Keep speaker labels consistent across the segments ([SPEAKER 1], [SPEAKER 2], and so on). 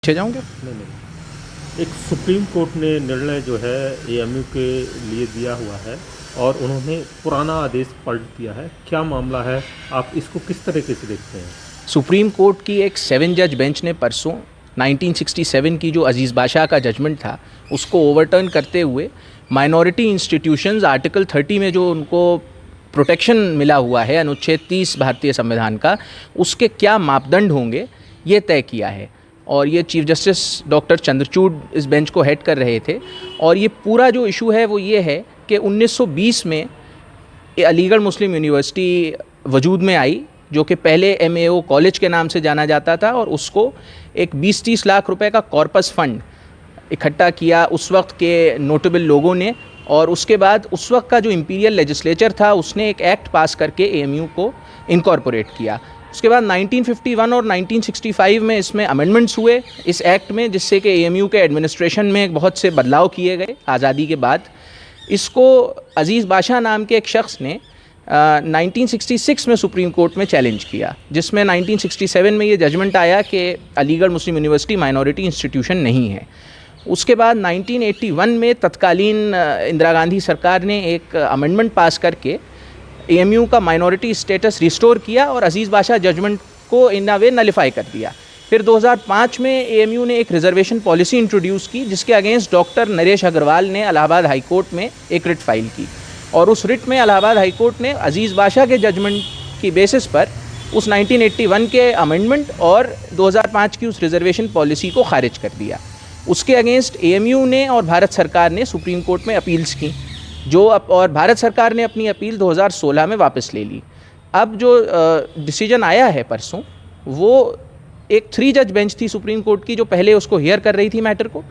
[SPEAKER 1] पीछे जाऊंगे।
[SPEAKER 2] एक supreme court ने निर्णय जो है एएमयू के लिए दिया हुआ है और उन्होंने पुराना आदेश पलट दिया है। क्या मामला है, आप इसको किस तरीके से देखते हैं?
[SPEAKER 1] सुप्रीम कोर्ट की एक 7 जज बेंच ने परसों 1967 की जो अजीज़ बादशाह का जजमेंट था उसको ओवरटर्न करते हुए माइनॉरिटी इंस्टीट्यूशंस आर्टिकल 30 में जो उनको प्रोटेक्शन मिला हुआ है अनुच्छेद 30 भारतीय संविधान का, उसके क्या मापदंड होंगे ये तय किया है। और ये चीफ जस्टिस डॉक्टर चंद्रचूड़ इस बेंच को हेड कर रहे थे। और ये पूरा जो इशू है वो ये है कि 1920 में अलीगढ़ मुस्लिम यूनिवर्सिटी वजूद में आई, जो कि पहले MAO कॉलेज के नाम से जाना जाता था, और उसको एक 20-30 लाख रुपए का कॉर्पस फंड इकट्ठा किया उस वक्त के नोटेबल लोगों ने। और उसके बाद उस वक्त का जो इम्पीरियल लेजिस्लेचर था उसने एक एक्ट पास करके AMU को इनकॉर्पोरेट किया। उसके बाद 1951 और 1965 में इसमें अमेंडमेंट्स हुए इस एक्ट में, जिससे कि AMU के एडमिनिस्ट्रेशन में बहुत से बदलाव किए गए आज़ादी के बाद। इसको अजीज़ बादशाह नाम के एक शख्स ने 1966 में सुप्रीम कोर्ट में चैलेंज किया, जिसमें 1967 में ये जजमेंट आया कि अलीगढ़ मुस्लिम यूनिवर्सिटी माइनॉरिटी इंस्टीट्यूशन नहीं है। उसके बाद 1981 में तत्कालीन इंदिरा गांधी सरकार ने एक अमेंडमेंट पास करके AMU का माइनॉरिटी स्टेटस रिस्टोर किया और अजीज़ बादशाह जजमेंट को इन अ वे नलिफाई कर दिया। फिर 2005 में AMU ने एक रिजर्वेशन पॉलिसी इंट्रोड्यूस की, जिसके अगेंस्ट डॉक्टर नरेश अग्रवाल ने इलाहाबाद हाई कोर्ट में एक रिट फाइल की। और उस रिट में इलाहाबाद हाई कोर्ट ने अजीज़ बादशाह के जजमेंट की बेसिस पर उस 1981 के अमेंडमेंट और 2005 की उस रिजर्वेशन पॉलिसी को खारिज कर दिया। उसके अगेंस्ट AMU ने और भारत सरकार ने सुप्रीम कोर्ट में अपील्स की, और भारत सरकार ने अपनी अपील 2016 में वापस ले ली। अब जो डिसीजन आया है परसों, वो एक 3 जज बेंच थी सुप्रीम कोर्ट की जो पहले उसको हियर कर रही थी मैटर को,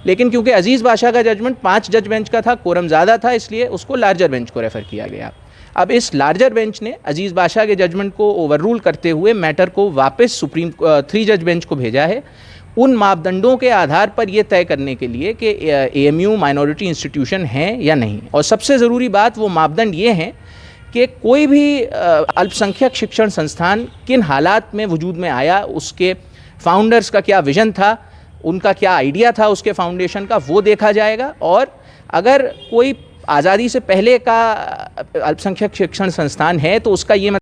[SPEAKER 1] लेकिन क्योंकि अजीज़ बादशाह का जजमेंट 5 जज बेंच का था, कोरम ज़्यादा था, इसलिए उसको लार्जर बेंच को रेफ़र किया गया। अब इस लार्जर बेंच ने अजीज़ बादशाह के जजमेंट को ओवर रूल करते हुए मैटर को वापस 3 जज बेंच को भेजा है, उन मापदंडों के आधार पर यह तय करने के लिए कि AMU माइनॉरिटी इंस्टीट्यूशन है या नहीं। और सबसे ज़रूरी बात, वो मापदंड ये हैं कि कोई भी अल्पसंख्यक शिक्षण संस्थान किन हालात में वजूद में आया, उसके फाउंडर्स का क्या विज़न था, उनका क्या आइडिया था उसके फाउंडेशन का, वो देखा जाएगा। और अगर कोई आज़ादी से पहले का अल्पसंख्यक शिक्षण संस्थान है तो उसका ये